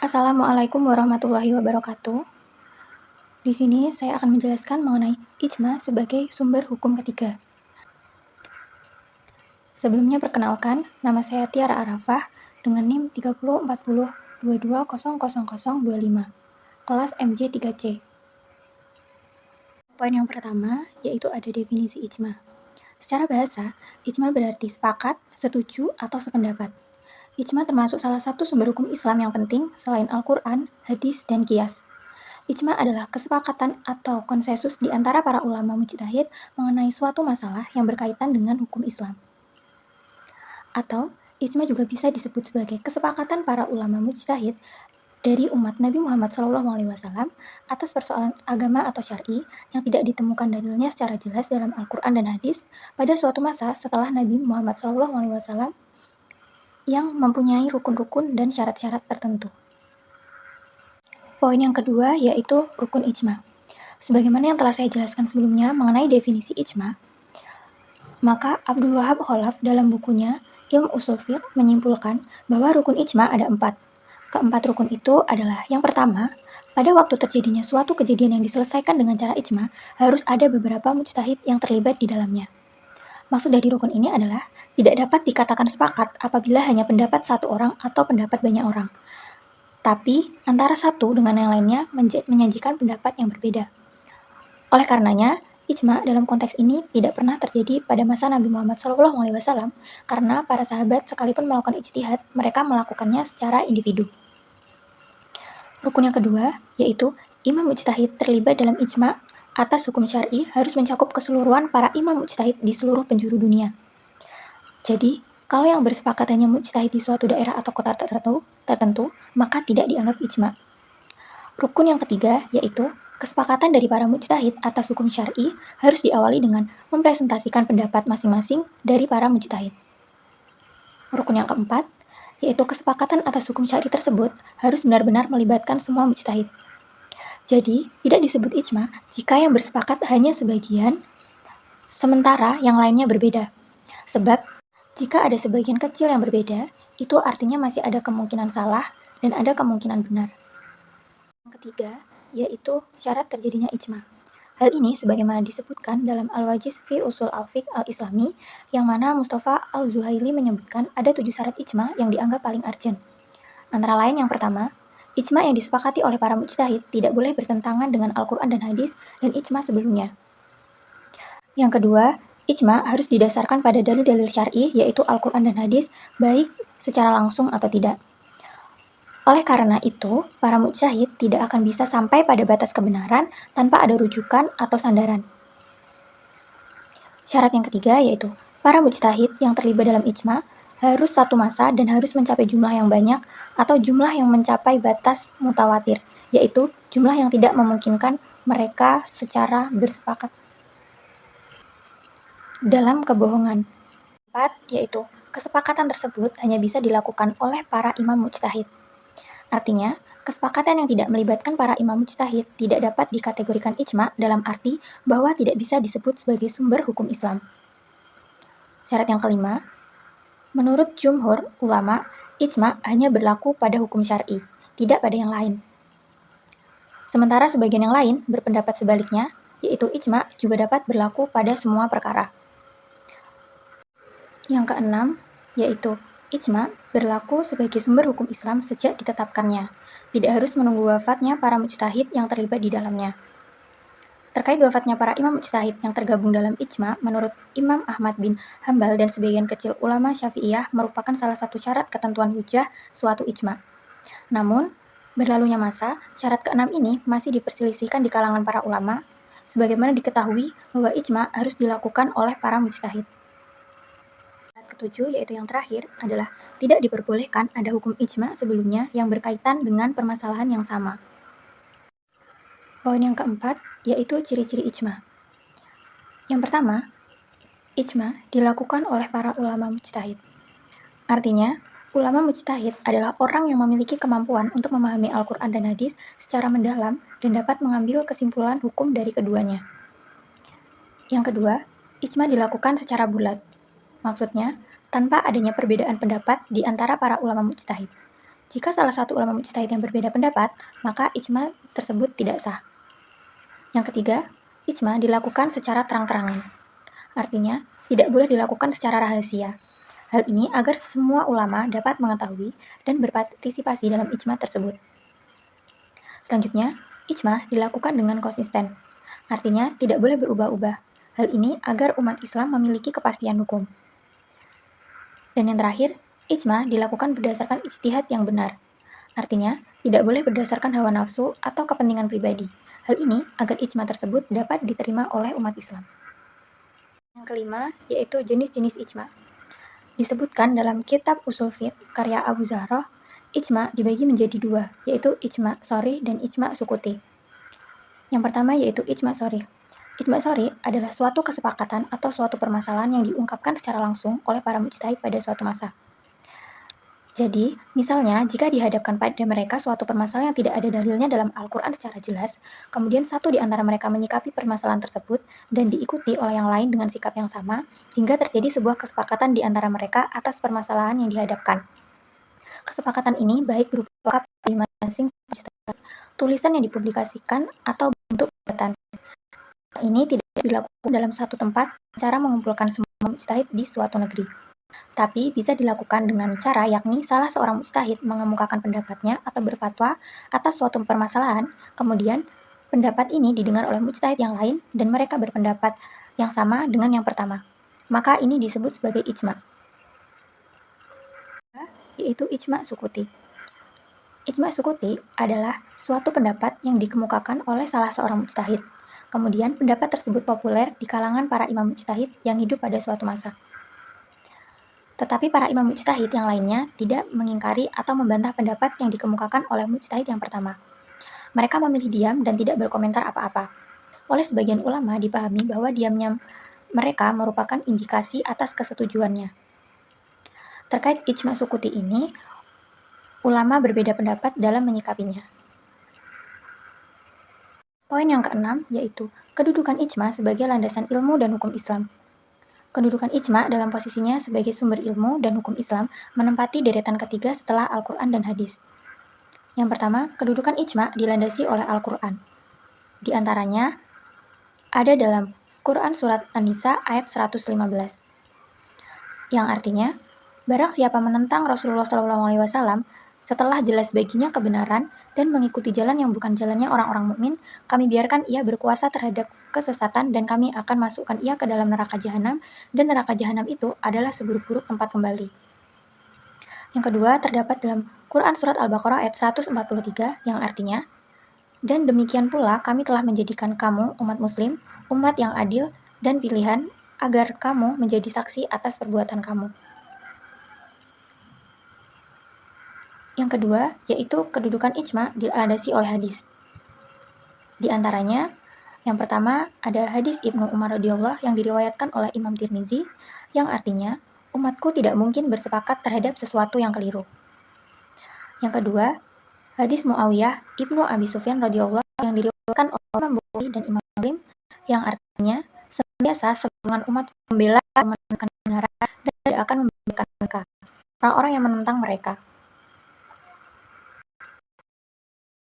Assalamualaikum warahmatullahi wabarakatuh. Di sini saya akan menjelaskan mengenai ijma sebagai sumber hukum ketiga. Sebelumnya perkenalkan, nama saya Tiara Arafah dengan NIM 304022000025, kelas MJ3C. Poin yang pertama yaitu ada definisi ijma. Secara bahasa, ijma berarti sepakat, setuju, atau sependapat. Ijma termasuk salah satu sumber hukum Islam yang penting selain Al-Quran, hadis, dan qiyas. Ijma adalah kesepakatan atau konsensus di antara para ulama mujtahid mengenai suatu masalah yang berkaitan dengan hukum Islam. Atau, ijma juga bisa disebut sebagai kesepakatan para ulama mujtahid dari umat Nabi Muhammad SAW atas persoalan agama atau syar'i yang tidak ditemukan dalilnya secara jelas dalam Al-Quran dan hadis pada suatu masa setelah Nabi Muhammad SAW yang mempunyai rukun-rukun dan syarat-syarat tertentu. Poin yang kedua yaitu rukun ijma. Sebagaimana yang telah saya jelaskan sebelumnya mengenai definisi ijma, maka Abdul Wahab Khalaf dalam bukunya Ilmu Ushul Fiqh menyimpulkan bahwa rukun ijma ada 4. Keempat rukun itu adalah yang pertama, pada waktu terjadinya suatu kejadian yang diselesaikan dengan cara ijma, harus ada beberapa mujtahid yang terlibat di dalamnya. Maksud dari rukun ini adalah tidak dapat dikatakan sepakat apabila hanya pendapat satu orang atau pendapat banyak orang. Tapi, antara satu dengan yang lainnya menyajikan pendapat yang berbeda. Oleh karenanya, ijma dalam konteks ini tidak pernah terjadi pada masa Nabi Muhammad SAW karena para sahabat sekalipun melakukan ijtihad, mereka melakukannya secara individu. Rukun yang kedua, yaitu imam mujtahid terlibat dalam ijma atas hukum syar'i harus mencakup keseluruhan para imam mujtahid di seluruh penjuru dunia. Jadi, kalau yang bersepakat hanya mujtahid di suatu daerah atau kota tertentu, maka tidak dianggap ijma. Rukun yang ketiga, yaitu kesepakatan dari para mujtahid atas hukum syar'i harus diawali dengan mempresentasikan pendapat masing-masing dari para mujtahid. Rukun yang keempat, yaitu kesepakatan atas hukum syar'i tersebut harus benar-benar melibatkan semua mujtahid. Jadi, tidak disebut ijma jika yang bersepakat hanya sebagian, sementara yang lainnya berbeda. Sebab, jika ada sebagian kecil yang berbeda, itu artinya masih ada kemungkinan salah dan ada kemungkinan benar. Yang ketiga, yaitu syarat terjadinya ijma. Hal ini sebagaimana disebutkan dalam Al-Wajiz fi Usul Al-Fiqh Al-Islami, yang mana Mustafa Al-Zuhaili menyebutkan ada 7 syarat ijma yang dianggap paling urgent. Antara lain yang pertama, ijma yang disepakati oleh para mujtahid tidak boleh bertentangan dengan Al-Quran dan hadis dan ijma sebelumnya. Yang kedua, ijma harus didasarkan pada dalil-dalil syar'i yaitu Al-Quran dan hadis, baik secara langsung atau tidak. Oleh karena itu, para mujtahid tidak akan bisa sampai pada batas kebenaran tanpa ada rujukan atau sandaran. Syarat yang ketiga yaitu, para mujtahid yang terlibat dalam ijma harus satu masa dan harus mencapai jumlah yang banyak atau jumlah yang mencapai batas mutawatir, yaitu jumlah yang tidak memungkinkan mereka secara bersepakat dalam kebohongan. 4. Yaitu, kesepakatan tersebut hanya bisa dilakukan oleh para imam mujtahid. Artinya, kesepakatan yang tidak melibatkan para imam mujtahid tidak dapat dikategorikan ijma dalam arti bahwa tidak bisa disebut sebagai sumber hukum Islam. Syarat yang kelima, menurut jumhur ulama, ijma hanya berlaku pada hukum syar'i, tidak pada yang lain. Sementara sebagian yang lain berpendapat sebaliknya, yaitu ijma juga dapat berlaku pada semua perkara. Yang keenam, yaitu ijma berlaku sebagai sumber hukum Islam sejak ditetapkannya, tidak harus menunggu wafatnya para mujtahid yang terlibat di dalamnya. Terkait wafatnya para imam mujtahid yang tergabung dalam ijma, menurut Imam Ahmad bin Hambal dan sebagian kecil ulama Syafi'iyah merupakan salah satu syarat ketentuan hujjah suatu ijma. Namun, berlalunya masa, syarat keenam ini masih diperselisihkan di kalangan para ulama, sebagaimana diketahui bahwa ijma harus dilakukan oleh para mujtahid. Ketujuh, yaitu yang terakhir, adalah tidak diperbolehkan ada hukum ijma sebelumnya yang berkaitan dengan permasalahan yang sama. Poin yang keempat, yaitu ciri-ciri ijma. Yang pertama, ijma dilakukan oleh para ulama mujtahid. Artinya, ulama mujtahid adalah orang yang memiliki kemampuan untuk memahami Al-Quran dan hadis secara mendalam dan dapat mengambil kesimpulan hukum dari keduanya. Yang kedua, ijma dilakukan secara bulat. Maksudnya, tanpa adanya perbedaan pendapat di antara para ulama mujtahid. Jika salah satu ulama mujtahid yang berbeda pendapat, maka ijma tersebut tidak sah. Yang ketiga, ijma dilakukan secara terang-terangan. Artinya, tidak boleh dilakukan secara rahasia. Hal ini agar semua ulama dapat mengetahui dan berpartisipasi dalam ijma tersebut. Selanjutnya, ijma dilakukan dengan konsisten. Artinya, tidak boleh berubah-ubah. Hal ini agar umat Islam memiliki kepastian hukum. Dan yang terakhir, ijma dilakukan berdasarkan ijtihad yang benar. Artinya, tidak boleh berdasarkan hawa nafsu atau kepentingan pribadi. Hal ini agar ijma tersebut dapat diterima oleh umat Islam. Yang kelima, yaitu jenis-jenis ijma. Disebutkan dalam kitab Ushul Fiqh karya Abu Zahroh, ijma dibagi menjadi dua, yaitu ijma shorih dan ijma sukuti. Yang pertama yaitu ijma shorih. Ijma shorih adalah suatu kesepakatan atau suatu permasalahan yang diungkapkan secara langsung oleh para mujtahid pada suatu masa. Jadi, misalnya jika dihadapkan pada mereka suatu permasalahan yang tidak ada dalilnya dalam Al-Quran secara jelas, kemudian satu di antara mereka menyikapi permasalahan tersebut dan diikuti oleh yang lain dengan sikap yang sama, hingga terjadi sebuah kesepakatan di antara mereka atas permasalahan yang dihadapkan. Kesepakatan ini baik berupa masing-masing mujtahid, tulisan yang dipublikasikan, atau bentuk gugatan. Ini tidak dilakukan dalam satu tempat, cara mengumpulkan semua mujtahid di suatu negeri. Tapi bisa dilakukan dengan cara yakni salah seorang mujtahid mengemukakan pendapatnya atau berfatwa atas suatu permasalahan, kemudian pendapat ini didengar oleh mujtahid yang lain dan mereka berpendapat yang sama dengan yang pertama. Maka ini disebut sebagai ijma. Yaitu ijma sukuti. Ijma sukuti adalah suatu pendapat yang dikemukakan oleh salah seorang mujtahid. Kemudian pendapat tersebut populer di kalangan para imam mujtahid yang hidup pada suatu masa. Tetapi para imam mujtahid yang lainnya tidak mengingkari atau membantah pendapat yang dikemukakan oleh mujtahid yang pertama. Mereka memilih diam dan tidak berkomentar apa-apa. Oleh sebagian ulama dipahami bahwa diamnya mereka merupakan indikasi atas kesetujuannya. Terkait ijma sukuti ini, ulama berbeda pendapat dalam menyikapinya. Poin yang keenam yaitu kedudukan ijma sebagai landasan ilmu dan hukum Islam. Kedudukan ijma dalam posisinya sebagai sumber ilmu dan hukum Islam menempati deretan ketiga setelah Al-Quran dan hadis. Yang pertama, kedudukan ijma dilandasi oleh Al-Quran. Di antaranya, ada dalam Quran Surat An-Nisa ayat 115, yang artinya, barang siapa menentang Rasulullah SAW setelah jelas baginya kebenaran dan mengikuti jalan yang bukan jalannya orang-orang mukmin, kami biarkan ia berkuasa terhadap kesesatan dan kami akan masukkan ia ke dalam neraka jahanam, dan neraka jahanam itu adalah seburuk-buruk tempat kembali. Yang kedua terdapat dalam Quran Surat Al-Baqarah ayat 143 yang artinya, dan demikian pula kami telah menjadikan kamu umat muslim, umat yang adil dan pilihan agar kamu menjadi saksi atas perbuatan kamu. Yang kedua, yaitu kedudukan ijma dilandasi oleh hadis. Di antaranya, yang pertama ada hadis Ibnu Umar radhiyallahu yang diriwayatkan oleh Imam Tirmizi, yang artinya, umatku tidak mungkin bersepakat terhadap sesuatu yang keliru. Yang kedua, hadis Muawiyah Ibnu Abi Sufyan radhiyallahu yang diriwayatkan oleh Imam Bukhari dan Imam Muslim, yang artinya, senantiasa segolongan umat membela menentang kebenaran dan tidak akan membiarkan mereka, orang-orang yang menentang mereka.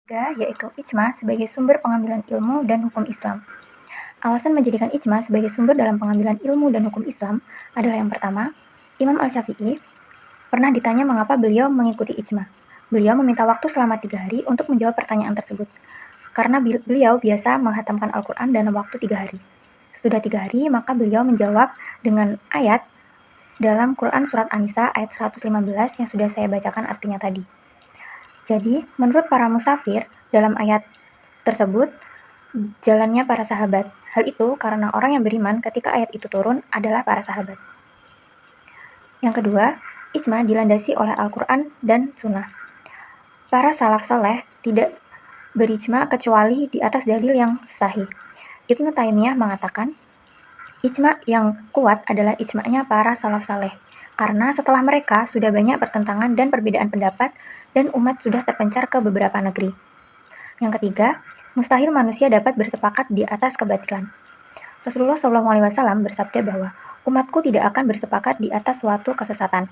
Yaitu ijma sebagai sumber pengambilan ilmu dan hukum Islam. Alasan menjadikan ijma sebagai sumber dalam pengambilan ilmu dan hukum Islam adalah yang pertama, Imam Al-Syafi'i pernah ditanya mengapa beliau mengikuti ijma. Beliau meminta waktu selama 3 hari untuk menjawab pertanyaan tersebut, karena beliau biasa menghatamkan Al-Quran dalam waktu 3 hari. Sesudah 3 hari, maka beliau menjawab dengan ayat dalam Quran Surat An-Nisa ayat 115 yang sudah saya bacakan artinya tadi. Jadi, menurut para musafir, dalam ayat tersebut, jalannya para sahabat. Hal itu karena orang yang beriman ketika ayat itu turun adalah para sahabat. Yang kedua, ijma dilandasi oleh Al-Quran dan Sunnah. Para salaf soleh tidak berijma kecuali di atas dalil yang sahih. Ibnu Taimiyah mengatakan, ijma yang kuat adalah ijma'nya para salaf saleh, karena setelah mereka sudah banyak pertentangan dan perbedaan pendapat, dan umat sudah terpencar ke beberapa negeri. Yang ketiga, mustahil manusia dapat bersepakat di atas kebatilan. Rasulullah SAW bersabda bahwa umatku tidak akan bersepakat di atas suatu kesesatan.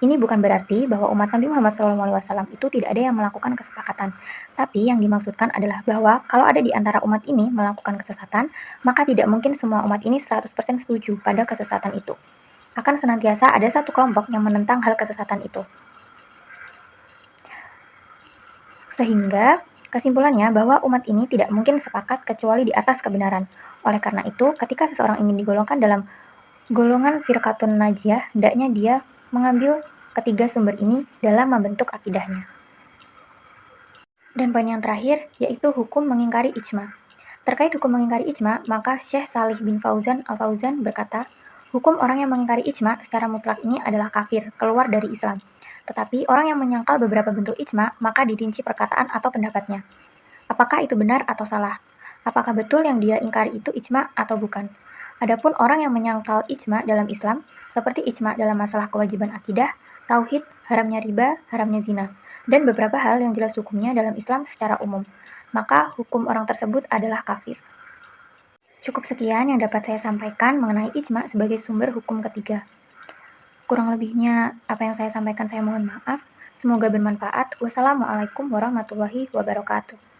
Ini bukan berarti bahwa umat Nabi Muhammad SAW itu tidak ada yang melakukan kesepakatan. Tapi yang dimaksudkan adalah bahwa kalau ada di antara umat ini melakukan kesesatan, maka tidak mungkin semua umat ini 100% setuju pada kesesatan itu. Akan senantiasa ada satu kelompok yang menentang hal kesesatan itu. Sehingga kesimpulannya bahwa umat ini tidak mungkin sepakat kecuali di atas kebenaran. Oleh karena itu, ketika seseorang ingin digolongkan dalam golongan firqatun najiyah, hendaknya dia mengambil ketiga sumber ini dalam membentuk akidahnya. Dan poin yang terakhir, yaitu hukum mengingkari ijma. Terkait hukum mengingkari ijma, maka Syekh Salih bin Fauzan Al-Fauzan berkata, hukum orang yang mengingkari ijma secara mutlak ini adalah kafir, keluar dari Islam. Tetapi orang yang menyangkal beberapa bentuk ijma, maka dirinci perkataan atau pendapatnya. Apakah itu benar atau salah? Apakah betul yang dia ingkari itu ijma atau bukan? Adapun orang yang menyangkal ijma dalam Islam, seperti ijma dalam masalah kewajiban akidah, tauhid, haramnya riba, haramnya zina, dan beberapa hal yang jelas hukumnya dalam Islam secara umum, maka hukum orang tersebut adalah kafir. Cukup sekian yang dapat saya sampaikan mengenai ijma sebagai sumber hukum ketiga. Kurang lebihnya apa yang saya sampaikan saya mohon maaf. Semoga bermanfaat. Wassalamualaikum warahmatullahi wabarakatuh.